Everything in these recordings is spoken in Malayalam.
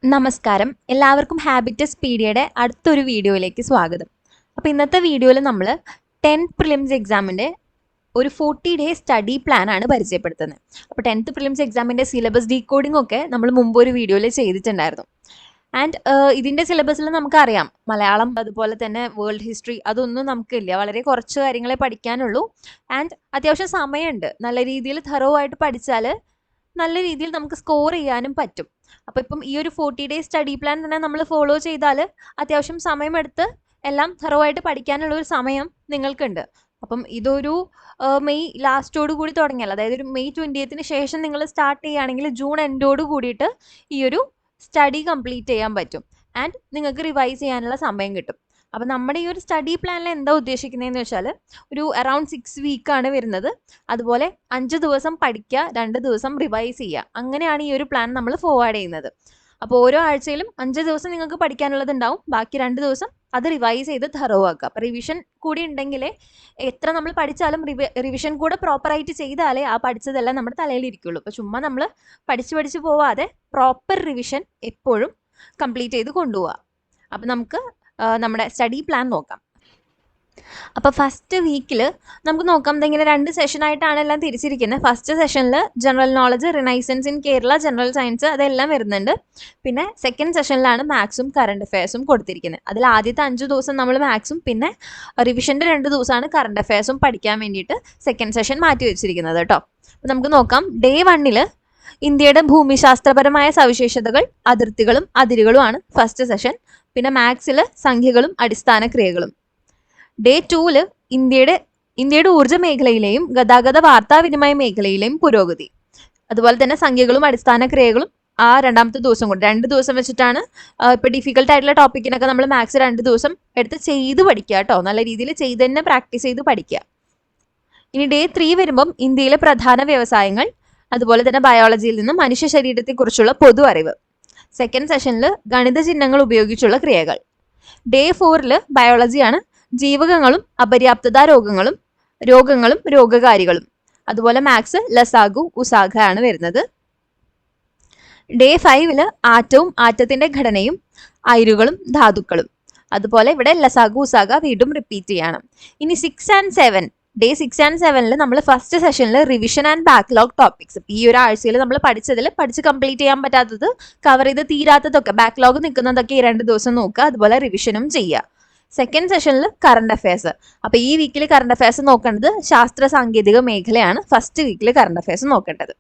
നമസ്കാരം, എല്ലാവർക്കും ഹാബിറ്റസ് പീഡിയയുടെ അടുത്തൊരു വീഡിയോയിലേക്ക് സ്വാഗതം. അപ്പോൾ ഇന്നത്തെ വീഡിയോയിൽ നമ്മൾ 10th പ്രിലിംസ് എക്സാമിൻ്റെ ഒരു 40-day സ്റ്റഡി പ്ലാൻ ആണ് പരിചയപ്പെടുത്തുന്നത്. അപ്പോൾ 10th പ്രിലിംസ് എക്സാമിൻ്റെ സിലബസ് ഡീകോഡിംഗ് ഒക്കെ നമ്മൾ മുമ്പ് ഒരു വീഡിയോയിൽ ചെയ്തിട്ടുണ്ടായിരുന്നു. ആൻഡ് ഇതിൻ്റെ സിലബസിൽ നമുക്കറിയാം മലയാളം അതുപോലെ തന്നെ വേൾഡ് ഹിസ്റ്ററി അതൊന്നും നമുക്കില്ല, വളരെ കുറച്ച് കാര്യങ്ങളെ പഠിക്കാനുള്ളൂ. ആൻഡ് അത്യാവശ്യം സമയമുണ്ട്, നല്ല രീതിയിൽ തറോ ആയിട്ട് പഠിച്ചാൽ നല്ല രീതിയിൽ നമുക്ക് സ്കോർ ചെയ്യാനും പറ്റും. അപ്പോൾ ഇപ്പം ഈ ഒരു 40-day സ്റ്റഡി പ്ലാൻ തന്നെ നമ്മൾ ഫോളോ ചെയ്താൽ അത്യാവശ്യം സമയമെടുത്ത് എല്ലാം തറോ ആയിട്ട് പഠിക്കാനുള്ള ഒരു സമയം നിങ്ങൾക്കുണ്ട്. അപ്പം ഇതൊരു മെയ് ലാസ്റ്റോട് കൂടി തുടങ്ങിയാൽ, അതായത് ഒരു മെയ് 20th ശേഷം നിങ്ങൾ സ്റ്റാർട്ട് ചെയ്യുകയാണെങ്കിൽ ജൂൺ എൻഡോട് കൂടിയിട്ട് ഈ ഒരു സ്റ്റഡി കംപ്ലീറ്റ് ചെയ്യാൻ പറ്റും. ആൻഡ് നിങ്ങൾക്ക് റിവൈസ് ചെയ്യാനുള്ള സമയം കിട്ടും. അപ്പം നമ്മുടെ ഈ ഒരു സ്റ്റഡി പ്ലാനിൽ എന്താ ഉദ്ദേശിക്കുന്നതെന്ന് വെച്ചാൽ ഒരു അറൗണ്ട് 6 വീക്കാണ് വരുന്നത്. അതുപോലെ 5 ദിവസം പഠിക്കുക, 2 ദിവസം റിവൈസ് ചെയ്യുക, അങ്ങനെയാണ് ഈ ഒരു പ്ലാൻ നമ്മൾ ഫോർവേഡ് ചെയ്യുന്നത്. അപ്പോൾ ഓരോ ആഴ്ചയിലും 5 ദിവസം നിങ്ങൾക്ക് പഠിക്കാനുള്ളത് ഉണ്ടാവും, ബാക്കി 2 ദിവസം അത് റിവൈസ് ചെയ്ത് തറോ ആക്കുക. അപ്പോൾ റിവിഷൻ കൂടി ഉണ്ടെങ്കിലേ എത്ര നമ്മൾ പഠിച്ചാലും റിവിഷൻ കൂടെ പ്രോപ്പറായിട്ട് ചെയ്താലേ ആ പഠിച്ചതെല്ലാം നമ്മുടെ തലയിലിരിക്കുള്ളൂ. അപ്പോൾ ചുമ്മാ നമ്മൾ പഠിച്ച് പോവാതെ പ്രോപ്പർ റിവിഷൻ എപ്പോഴും കംപ്ലീറ്റ് ചെയ്ത് കൊണ്ടുപോവുക. അപ്പം നമുക്ക് നമ്മുടെ സ്റ്റഡി പ്ലാൻ നോക്കാം. അപ്പോൾ ഫസ്റ്റ് വീക്കിൽ നമുക്ക് നോക്കാം, ഇങ്ങനെ 2 സെഷനായിട്ടാണ് എല്ലാം തിരിച്ചിരിക്കുന്നത്. ഫസ്റ്റ് സെഷനിൽ general knowledge, renaissance in Kerala, general science അതെല്ലാം വരുന്നുണ്ട്. പിന്നെ സെക്കൻഡ് സെഷനിലാണ് മാത്സും കറണ്ട് അഫയേഴ്സും കൊടുത്തിരിക്കുന്നത്. അതിൽ ആദ്യത്തെ 5 ദിവസം നമ്മൾ മാത്സും പിന്നെ റിവിഷൻ്റെ 2 ദിവസമാണ് കറണ്ട് അഫയേഴ്സും പഠിക്കാൻ വേണ്ടിയിട്ട് സെക്കൻഡ് സെഷൻ മാറ്റി വെച്ചിരിക്കുന്നത് കേട്ടോ. അപ്പോൾ നമുക്ക് നോക്കാം. ഡേ 1 ഇന്ത്യയുടെ ഭൂമിശാസ്ത്രപരമായ സവിശേഷതകൾ, അതിർത്തികളും അതിരുകളുമാണ് ഫസ്റ്റ് സെഷൻ. പിന്നെ മാത്സിൽ സംഖ്യകളും അടിസ്ഥാന ക്രിയകളും. ഡേ 2 ഇന്ത്യയുടെ ഊർജ്ജ മേഖലയിലെയും ഗതാഗത വാർത്താവിനിമയ മേഖലയിലെയും പുരോഗതി, അതുപോലെ തന്നെ സംഖ്യകളും അടിസ്ഥാന ക്രിയകളും ആ രണ്ടാമത്തെ ദിവസം കൊണ്ട് 2 ദിവസം വെച്ചിട്ടാണ്. ഇപ്പോൾ ഡിഫിക്കൽട്ട് ആയിട്ടുള്ള ടോപ്പിക്കിനൊക്കെ നമ്മൾ മാത്സ് 2 ദിവസം എടുത്ത് ചെയ്ത് പഠിക്കുക കേട്ടോ, നല്ല രീതിയിൽ ചെയ്ത് തന്നെ പ്രാക്ടീസ് ചെയ്ത് പഠിക്കുക. ഇനി ഡേ 3 വരുമ്പം ഇന്ത്യയിലെ പ്രധാന വ്യവസായങ്ങൾ, അതുപോലെ തന്നെ ബയോളജിയിൽ നിന്ന് മനുഷ്യ ശരീരത്തെക്കുറിച്ചുള്ള പൊതു അറിവ്. സെക്കൻഡ് സെഷനിൽ ഗണിത ചിഹ്നങ്ങൾ ഉപയോഗിച്ചുള്ള ക്രിയകൾ. ഡേ 4 ബയോളജിയാണ്, ജീവകങ്ങളും അപര്യാപ്തത രോഗങ്ങളും രോഗകാരികളും. അതുപോലെ മാത്സ് ലസാഗു ഉസാഗ ആണ് വരുന്നത്. ഡേ 5 ആറ്റവും ആറ്റത്തിന്റെ ഘടനയും അയിരുകളും ധാതുക്കളും. അതുപോലെ ഇവിടെ ലസാഗു ഉസാഗ വീണ്ടും റിപ്പീറ്റ് ചെയ്യണം. ഇനി 6 and 7 ഡേ 6 and 7 നമ്മൾ ഫസ്റ്റ് സെഷനിൽ റിവിഷൻ ആൻഡ് ബാക്ക്ലോഗ് ടോപ്പിക്സ്, ഈ ഒരു ആഴ്ചയിൽ നമ്മൾ പഠിച്ച് കംപ്ലീറ്റ് ചെയ്യാൻ പറ്റാത്തത്, കവർ ചെയ്ത് തീരാത്തതൊക്കെ, ബാക്ക്ലോഗ് നിൽക്കുന്നതൊക്കെ ഈ 2 ദിവസം നോക്കുക. അതുപോലെ റിവിഷനും ചെയ്യുക. സെക്കൻഡ് സെഷനിൽ കറണ്ട് അഫയേഴ്സ്. അപ്പോൾ ഈ വീക്കിൽ കറണ്ട് അഫയേഴ്സ് നോക്കേണ്ടത് ശാസ്ത്ര സാങ്കേതിക മേഖലയാണ്. ഫസ്റ്റ് വീക്കിൽ കറണ്ട് അഫയേഴ്സ് നോക്കേണ്ടത്.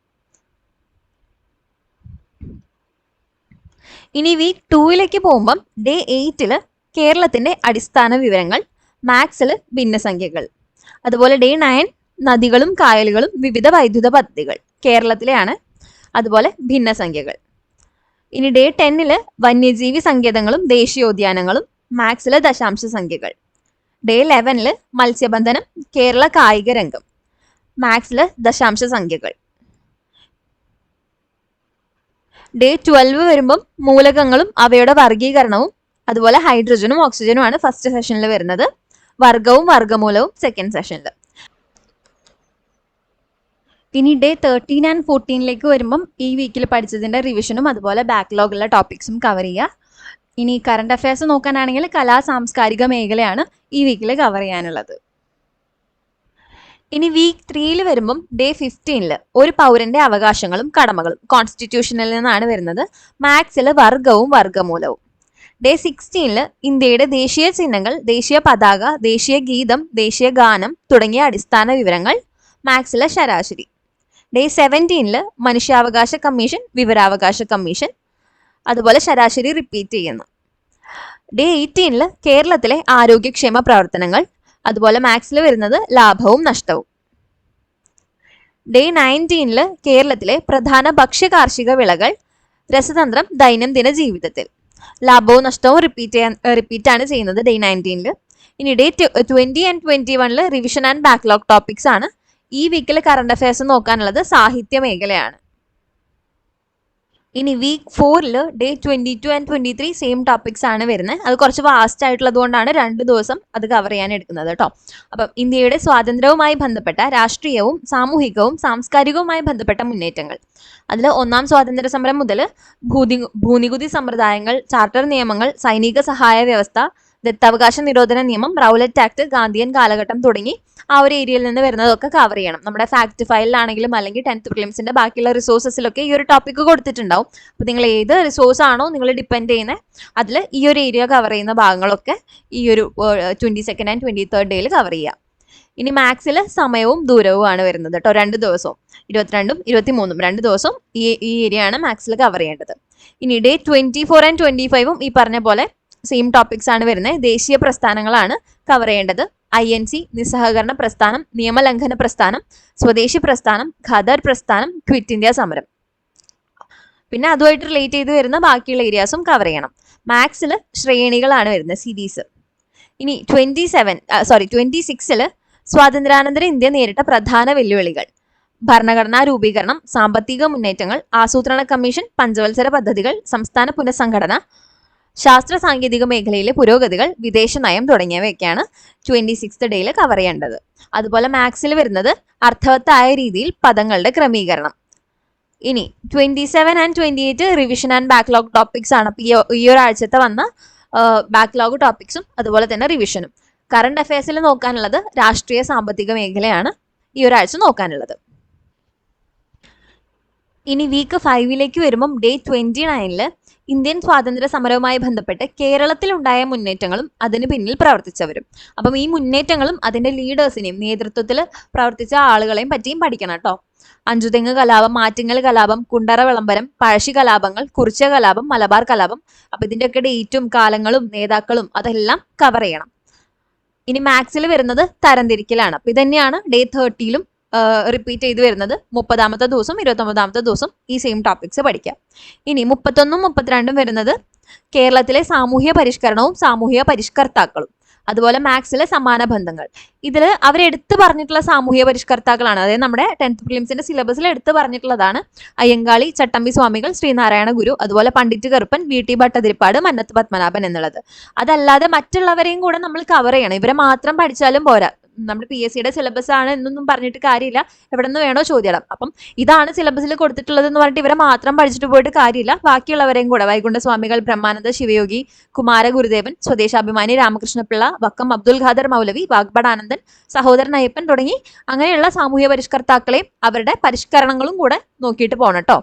ഇനി വീക്ക് 2 പോകുമ്പം ഡേ 8 കേരളത്തിന്റെ അടിസ്ഥാന വിവരങ്ങൾ, മാത്സിൽ ഭിന്നസംഖ്യകൾ. അതുപോലെ ഡേ 9 നദികളും കായലുകളും വിവിധ വൈദ്യുത പദ്ധതികൾ, കേരളത്തിലെയാണ്. അതുപോലെ ഭിന്നസംഖ്യകൾ. ഇനി ഡേ 10 വന്യജീവി സങ്കേതങ്ങളും ദേശീയോദ്യാനങ്ങളും, മാത്സിലെ ദശാംശ സംഖ്യകൾ. ഡേ 11 മത്സ്യബന്ധനം, കേരള കായിക രംഗം, മാത്സിലെ ദശാംശ സംഖ്യകൾ. ഡേ 12 വരുമ്പം മൂലകങ്ങളും അവയുടെ വർഗീകരണവും, അതുപോലെ ഹൈഡ്രജനും ഓക്സിജനുമാണ് ഫസ്റ്റ് സെഷനിൽ വരുന്നത്. വർഗവും വർഗമൂലവും സെക്കൻഡ് സെഷനിൽ. ഇനി ഡേ 13 and 14 വരുമ്പം ഈ വീക്കിൽ പഠിച്ചതിൻ്റെ റിവിഷനും അതുപോലെ ബാക്ക്ലോഗുള്ള ടോപ്പിക്സും കവർ ചെയ്യുക. ഇനി കറണ്ട് അഫയേഴ്സ് നോക്കാനാണെങ്കിൽ കലാ സാംസ്കാരിക മേഖലയാണ് ഈ വീക്കിൽ കവർ ചെയ്യാനുള്ളത്. ഇനി വീക്ക് 3 വരുമ്പം ഡേ 15 ഒരു പൗരന്റെ അവകാശങ്ങളും കടമകളും, കോൺസ്റ്റിറ്റ്യൂഷനിൽ നിന്നാണ് വരുന്നത്. മാത്സിൽ വർഗവും വർഗമൂലവും. ഡേ 16 ഇന്ത്യയുടെ ദേശീയ ചിഹ്നങ്ങൾ, ദേശീയ പതാക, ദേശീയ ഗീതം, ദേശീയ ഗാനം തുടങ്ങിയ അടിസ്ഥാന വിവരങ്ങൾ, മാത്സിലെ ശരാശരി. ഡേ 17 മനുഷ്യാവകാശ കമ്മീഷൻ, വിവരാവകാശ കമ്മീഷൻ, അതുപോലെ ശരാശരി റിപ്പീറ്റ് ചെയ്യുന്നു. ഡേ 18 കേരളത്തിലെ ആരോഗ്യക്ഷേമ പ്രവർത്തനങ്ങൾ, അതുപോലെ മാത്സിൽ വരുന്നത് ലാഭവും നഷ്ടവും. ഡേ 19 കേരളത്തിലെ പ്രധാന ഭക്ഷ്യ വിളകൾ, രസതന്ത്രം ദൈനംദിന ജീവിതത്തിൽ, ലാഭവും നഷ്ടവും റിപ്പീറ്റാണ് ചെയ്യുന്നത് ഡേ 19. ഇനി day 20 and 21 revision and backlog topics ആണ്. ഈ വീക്കിൽ കറണ്ട് അഫയേഴ്സ് നോക്കാനുള്ളത് സാഹിത്യ മേഖലയാണ്. ഇനി week 4 day 22 and 23 same topics ആണ് വരുന്നത്. അത് കുറച്ച് വാസ്റ്റ് ആയിട്ടുള്ളത് കൊണ്ടാണ് 2 ദിവസം അത് കവർ ചെയ്യാൻ എടുക്കുന്നത് കേട്ടോ. അപ്പം ഇന്ത്യയുടെ സ്വാതന്ത്ര്യവുമായി ബന്ധപ്പെട്ട രാഷ്ട്രീയവും സാമൂഹികവും സാംസ്കാരികവുമായി ബന്ധപ്പെട്ട മുന്നേറ്റങ്ങൾ, അതിൽ ഒന്നാം സ്വാതന്ത്ര്യ സമരം മുതൽ ഭൂനികുതി സമ്പ്രദായങ്ങൾ, ചാർട്ടർ നിയമങ്ങൾ, സൈനിക സഹായ വ്യവസ്ഥ, ദത്താവകാശ നിരോധന നിയമം, റൗലറ്റ് ആക്ട്, ഗാന്ധിയൻ കാലഘട്ടം തുടങ്ങി ആ ഒരു ഏരിയയിൽ നിന്ന് വരുന്നതൊക്കെ കവർ ചെയ്യണം. നമ്മുടെ ഫാക്ട് ഫയലിലാണെങ്കിലും അല്ലെങ്കിൽ 10th പ്രിലിംസിന്റെ ബാക്കിയുള്ള റിസോഴ്സസിലൊക്കെ ഈ ഒരു ടോപ്പിക്ക് കൊടുത്തിട്ടുണ്ടാവും. അപ്പോൾ നിങ്ങൾ ഏത് റിസോഴ്സ് ആണോ നിങ്ങൾ ഡിപ്പെൻഡ് ചെയ്യുന്നത് അതിൽ ഈ ഒരു ഏരിയ കവർ ചെയ്യുന്ന ഭാഗങ്ങളൊക്കെ ഈ ഒരു 22nd ആൻഡ് 23rd ഡേയിൽ കവർ ചെയ്യുക. ഇനി മാത്സിൽ സമയവും ദൂരവും ആണ് വരുന്നത് കേട്ടോ. 2 ദിവസവും 22ഉം 23ഉം 2 ദിവസവും ഈ ഏരിയ ആണ് മാത്സിൽ കവർ ചെയ്യേണ്ടത്. ഇനി ഡേ 24 ആൻഡ് 25ഉം ഈ പറഞ്ഞ പോലെ സെയിം ടോപ്പിക്സ് ആണ് വരുന്നത്. ദേശീയ പ്രസ്ഥാനങ്ങളാണ് കവർ ചെയ്യേണ്ടത്. INC, നിസ്സഹകരണ പ്രസ്ഥാനം, നിയമലംഘന പ്രസ്ഥാനം, സ്വദേശി പ്രസ്ഥാനം, ഖദർ പ്രസ്ഥാനം, ക്വിറ്റ് ഇന്ത്യ സമരം. പിന്നെ അതുമായിട്ട് റിലേറ്റ് ചെയ്ത് വരുന്ന ബാക്കിയുള്ള ഏരിയാസും കവർ ചെയ്യണം. മാത്സിൽ ശ്രേണികളാണ് വരുന്നത്, സീരീസ്. ഇനി 26 സ്വാതന്ത്ര്യാനന്തര ഇന്ത്യ നേരിട്ട പ്രധാന വെല്ലുവിളികൾ, ഭരണഘടനാ രൂപീകരണം, സാമ്പത്തിക മുന്നേറ്റങ്ങൾ, ആസൂത്രണ കമ്മീഷൻ, പഞ്ചവത്സര പദ്ധതികൾ, സംസ്ഥാന പുനഃസംഘടന, ശാസ്ത്ര സാങ്കേതിക മേഖലയിലെ പുരോഗതികൾ, വിദേശ നയം തുടങ്ങിയവയൊക്കെയാണ് 26th ഡേയിൽ കവർ ചെയ്യേണ്ടത്. അതുപോലെ മാത്സിൽ വരുന്നത് അർത്ഥവത്തായ രീതിയിൽ പദങ്ങളുടെ ക്രമീകരണം. ഇനി 27 and 28 revision and backlog topics ആണ്. ഈ ഒരാഴ്ചത്തെ വന്ന ബാക്ക്ലോഗ് ടോപ്പിക്സും അതുപോലെ തന്നെ റിവിഷനും. കറണ്ട് അഫയേഴ്സിൽ നോക്കാനുള്ളത് രാഷ്ട്രീയ സാമ്പത്തിക മേഖലയാണ് ഈ ഒരാഴ്ച നോക്കാനുള്ളത്. ഇനി വീക്ക് 5 വരുമ്പം ഡേ 29 ഇന്ത്യൻ സ്വാതന്ത്ര്യ സമരവുമായി ബന്ധപ്പെട്ട് കേരളത്തിലുണ്ടായ മുന്നേറ്റങ്ങളും അതിന് പിന്നിൽ പ്രവർത്തിച്ചവരും. അപ്പം ഈ മുന്നേറ്റങ്ങളും അതിന്റെ ലീഡേഴ്സിനെയും നേതൃത്വത്തിൽ പ്രവർത്തിച്ച ആളുകളെയും പറ്റിയും പഠിക്കണം കേട്ടോ. അഞ്ചുതെങ്ങ് കലാപം, ആറ്റിങ്ങൽ കലാപം, കുണ്ടറ വിളംബരം, പഴശ്ശി കലാപങ്ങൾ, കുറിച്യ കലാപം, മലബാർ കലാപം. അപ്പൊ ഇതിന്റെയൊക്കെ ഡേറ്റും കാലങ്ങളും നേതാക്കളും അതെല്ലാം കവർ ചെയ്യണം. ഇനി മാത്സിൽ വരുന്നത് തരംതിരിക്കലാണ്. അപ്പൊ ഇതന്നെയാണ് ഡേ 30ലും റിപ്പീറ്റ് ചെയ്ത് വരുന്നത്. 30ാമത്തെ ദിവസം 29ാമത്തെ ദിവസം ഈ സെയിം ടോപ്പിക്സ് പഠിക്കാം. ഇനി 31ഉം 32ഉം വരുന്നത് കേരളത്തിലെ സാമൂഹ്യ പരിഷ്കരണവും സാമൂഹ്യ പരിഷ്കർത്താക്കളും. അതുപോലെ മാത്സിലെ സമാന ബന്ധങ്ങൾ. ഇതിൽ അവരെടുത്ത് പറഞ്ഞിട്ടുള്ള സാമൂഹ്യ പരിഷ്കർത്താക്കളാണ്. അതായത് നമ്മുടെ 10th പ്രിലിംസിന്റെ സിലബസിൽ എടുത്ത് പറഞ്ഞിട്ടുള്ളതാണ് അയ്യങ്കാളി, ചട്ടമ്പി സ്വാമികൾ, ശ്രീനാരായണ ഗുരു, അതുപോലെ പണ്ഡിറ്റ് കറുപ്പൻ, VT ഭട്ടതിരിപ്പാട്, മന്നത്ത് പത്മനാഭൻ എന്നുള്ളത്. അതല്ലാതെ മറ്റുള്ളവരെയും കൂടെ നമ്മൾ കവർ ചെയ്യണം. ഇവരെ മാത്രം പഠിച്ചാലും പോരാ. നമ്മുടെ PSCയുടെ സിലബസ് ആണ് എന്നൊന്നും പറഞ്ഞിട്ട് കാര്യമില്ല, എവിടെ നിന്ന് വേണോ ചോദ്യം. അപ്പം ഇതാണ് സിലബസിൽ കൊടുത്തിട്ടുള്ളത് എന്ന് പറഞ്ഞിട്ട് ഇവരെ മാത്രം പഠിച്ചിട്ട് പോയിട്ട് കാര്യമില്ല. ബാക്കിയുള്ളവരെയും കൂടെ വൈകുണ്ഠ സ്വാമികൾ, ബ്രഹ്മാനന്ദ ശിവയോഗി, കുമാര ഗുരുദേവൻ, സ്വദേശാഭിമാനി രാമകൃഷ്ണപിള്ള, വക്കം അബ്ദുൽ ഖാദർ മൗലവി, വാഗ്ബടാനന്ദൻ, സഹോദരൻ അയ്യപ്പൻ തുടങ്ങി അങ്ങനെയുള്ള സാമൂഹ്യ പരിഷ്കർത്താക്കളെയും അവരുടെ പരിഷ്കരണങ്ങളും കൂടെ നോക്കിയിട്ട് പോകണം കേട്ടോ.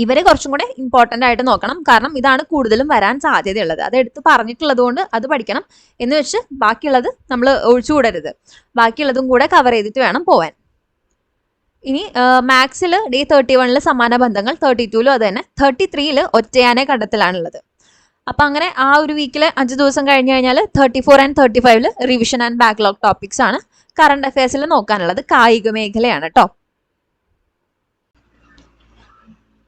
ഇവരെ കുറച്ചും കൂടെ ഇമ്പോർട്ടൻ്റ് ആയിട്ട് നോക്കണം. കാരണം ഇതാണ് കൂടുതലും വരാൻ സാധ്യതയുള്ളത്. അത് എടുത്ത് പറഞ്ഞിട്ടുള്ളത് കൊണ്ട് അത് പഠിക്കണം എന്ന് വെച്ച് ബാക്കിയുള്ളത് നമ്മൾ ഒഴിച്ചുകൂടരുത്. ബാക്കിയുള്ളതും കൂടെ കവർ ചെയ്തിട്ട് വേണം പോവാൻ. ഇനി മാത്സിൽ ഡേ 31 സമാന ബന്ധങ്ങൾ, 32ലും അത് തന്നെ, 33 ഒറ്റയാനെ കണ്ടെത്തലാണുള്ളത്. അപ്പം അങ്ങനെ ആ ഒരു വീക്കിൽ 5 ദിവസം കഴിഞ്ഞ് കഴിഞ്ഞാൽ 34 and 35 revision and backlog topics ആണ് കറണ്ട് അഫയേഴ്സിൽ നോക്കാനുള്ളത്. കായിക മേഖലയാണ് കേട്ടോ.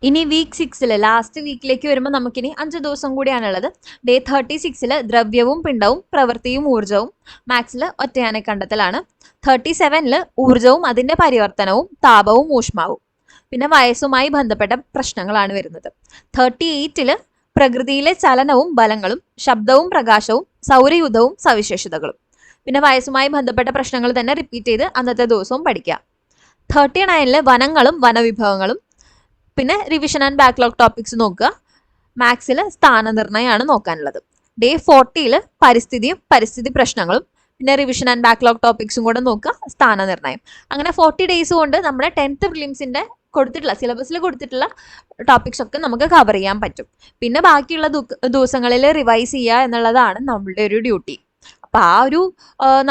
ഇനി വീക്ക് 6 ലാസ്റ്റ് വീക്കിലേക്ക് വരുമ്പോൾ നമുക്കിനി 5 ദിവസം കൂടിയാണുള്ളത്. ഡേ 36 ദ്രവ്യവും പിണ്ഡവും പ്രവൃത്തിയും ഊർജവും, മാത്സിൽ ഒറ്റയാനെ കണ്ടെത്തലാണ്. 37 ഊർജവും അതിന്റെ പരിവർത്തനവും, താപവും ഊഷ്മാവും. പിന്നെ വയസ്സുമായി ബന്ധപ്പെട്ട പ്രശ്നങ്ങളാണ് വരുന്നത്. 38 പ്രകൃതിയിലെ ചലനവും ബലങ്ങളും, ശബ്ദവും പ്രകാശവും, സൗരയൂഥവും സവിശേഷതകളും. പിന്നെ വയസ്സുമായി ബന്ധപ്പെട്ട പ്രശ്നങ്ങൾ തന്നെ റിപ്പീറ്റ് ചെയ്ത് അന്നത്തെ ദിവസവും പഠിക്കാം. 39 വനങ്ങളും വനവിഭവങ്ങളും. പിന്നെ റിവിഷൻ ആൻഡ് ബാക്ക്ലോഗ് ടോപ്പിക്സ് നോക്കുക. മാത്സിൽ സ്ഥാനനിർണ്ണയമാണ് നോക്കാനുള്ളത്. ഡേ 40 പരിസ്ഥിതിയും പരിസ്ഥിതി പ്രശ്നങ്ങളും. പിന്നെ റിവിഷൻ ആൻഡ് ബാക്ക്ലോഗ് ടോപ്പിക്സും കൂടെ നോക്കുക, സ്ഥാനനിർണ്ണയം. അങ്ങനെ 40 ഡേയ്സ് കൊണ്ട് നമ്മുടെ 10th പ്രിലിംസിന്റെ കൊടുത്തിട്ടുള്ള സിലബസിൽ കൊടുത്തിട്ടുള്ള ടോപ്പിക്സ് ഒക്കെ നമുക്ക് കവർ ചെയ്യാൻ പറ്റും. പിന്നെ ബാക്കിയുള്ള ദിവസങ്ങളിൽ റിവൈസ് ചെയ്യുക എന്നുള്ളതാണ് നമ്മളുടെ ഒരു ഡ്യൂട്ടി. അപ്പൊ ആ ഒരു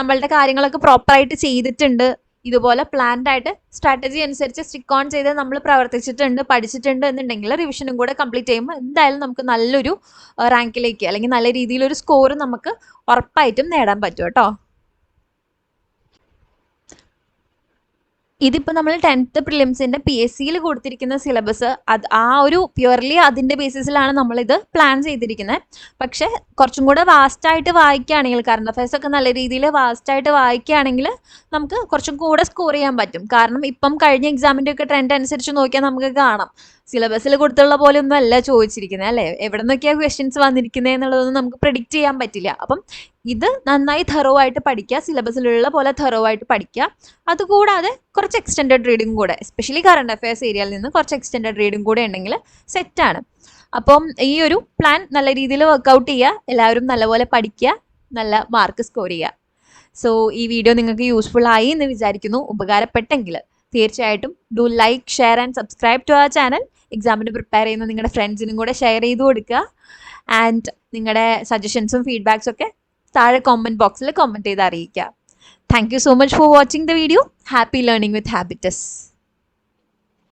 നമ്മളുടെ കാര്യങ്ങളൊക്കെ പ്രോപ്പറായിട്ട് ചെയ്തിട്ടുണ്ട്, ഇതുപോലെ പ്ലാൻഡ് ആയിട്ട് സ്ട്രാറ്റജി അനുസരിച്ച് സ്റ്റിക്ക് ഓൺ ചെയ്ത് നമ്മൾ പ്രവർത്തിച്ചിട്ടുണ്ട്, പഠിച്ചിട്ടുണ്ട് എന്നുണ്ടെങ്കിൽ റിവിഷനും കൂടെ കംപ്ലീറ്റ് ചെയ്യുമ്പോൾ എന്തായാലും നമുക്ക് നല്ലൊരു റാങ്കിലേക്ക് അല്ലെങ്കിൽ നല്ല രീതിയിലൊരു സ്കോർ നമുക്ക് ഉറപ്പായിട്ടും നേടാൻ പറ്റും കേട്ടോ. ഇതിപ്പോൾ നമ്മൾ 10th പ്രിലിംസിന്റെ PSCയിൽ കൊടുത്തിരിക്കുന്ന സിലബസ് ആ ഒരു പ്യുവർലി അതിന്റെ ബേസിസിലാണ് നമ്മളിത് പ്ലാൻ ചെയ്തിരിക്കുന്നത്. പക്ഷെ കുറച്ചും കൂടെ വാസ്റ്റായിട്ട് വായിക്കുകയാണെങ്കിൽ, കറണ്ട് അഫയേഴ്സ് ഒക്കെ നല്ല രീതിയിൽ വാസ്റ്റായിട്ട് വായിക്കുകയാണെങ്കിൽ നമുക്ക് കുറച്ചും കൂടെ സ്കോർ ചെയ്യാൻ പറ്റും. കാരണം ഇപ്പം കഴിഞ്ഞ എക്സാമിന്റെ ഒക്കെ ട്രെൻഡ് അനുസരിച്ച് നോക്കിയാൽ നമുക്ക് കാണാം സിലബസിൽ കൊടുത്തുള്ള പോലെ ഒന്നും അല്ല ചോദിച്ചിരിക്കുന്നത് അല്ലേ. എവിടെ നിന്നൊക്കെയാണ് ക്വസ്റ്റ്യൻസ് വന്നിരിക്കുന്നത് എന്നുള്ളതൊന്നും നമുക്ക് പ്രിഡിക്റ്റ് ചെയ്യാൻ പറ്റില്ല. അപ്പം ഇത് നന്നായി thorough ആയിട്ട് പഠിക്കുക, സിലബസിലുള്ള പോലെ thorough ആയിട്ട് പഠിക്കുക. അതുകൂടാതെ കുറച്ച് എക്സ്റ്റെൻഡഡ് റീഡിംഗ് കൂടെ, എസ്പെഷ്യലി കറണ്ട് അഫയേഴ്സ് ഏരിയയിൽ നിന്ന് കുറച്ച് എക്സ്റ്റെൻഡഡ് റീഡിംഗ് കൂടെ ഉണ്ടെങ്കിൽ സെറ്റാണ്. അപ്പം ഈ ഒരു പ്ലാൻ നല്ല രീതിയിൽ വർക്കൗട്ട് ചെയ്യുക, എല്ലാവരും നല്ലപോലെ പഠിക്കുക, നല്ല മാർക്ക് സ്കോർ ചെയ്യുക. സോ ഈ വീഡിയോ നിങ്ങൾക്ക് യൂസ്ഫുൾ ആയി എന്ന് വിചാരിക്കുന്നു. ഉപകാരപ്പെട്ടെങ്കിൽ തീർച്ചയായിട്ടും do like, share and subscribe to our channel. എക്സാമിന് പ്രിപ്പയർ ചെയ്യുന്ന നിങ്ങളുടെ ഫ്രണ്ട്സിനും കൂടെ ഷെയർ ചെയ്ത് കൊടുക്കുക. ആൻഡ് നിങ്ങളുടെ സജഷൻസും ഫീഡ്ബാക്സും ഒക്കെ താഴെ കോമെൻറ്റ് ബോക്സിൽ കമൻറ്റ് ചെയ്ത് അറിയിക്കുക. Thank you so much for watching the video. Happy learning with habits.